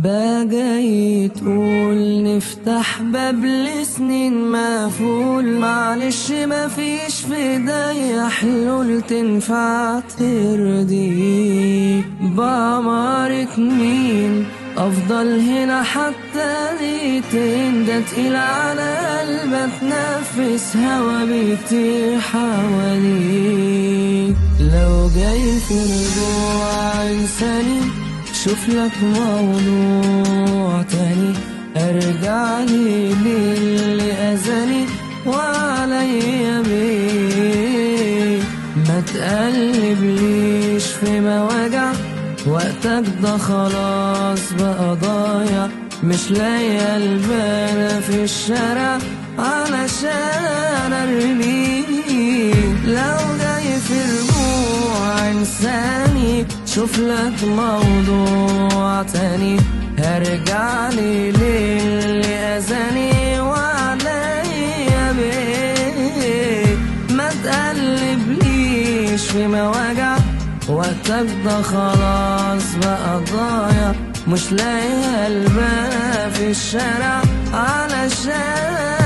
جاي تقول نفتح باب لسنين مقفول، معلش مفيش في ايديا حلول تنفع ترضيك. بأمارة مين افضل هنا حتى دقيقتين؟ ده تقيل على قلبي اتنفس هوا بيطير حواليك. لو جاي في رجوع انساني شوف لك موضوع تاني، ارجع لي للي اذاني وعليا بيه. ما تقلبليش في مواجع، وقتك ده خلاص بقى ضايع. مش لاقي البانة في الشارع علشان ارميك. لو جاي في رجوع انساني شوف لك موضوع تاني، هرجع لي للي اذاني وعليا بيه. ما تقلبليش في مواجع، وقتك ده خلاص بقى ضايع. مش لاقي الباب في الشارع علشان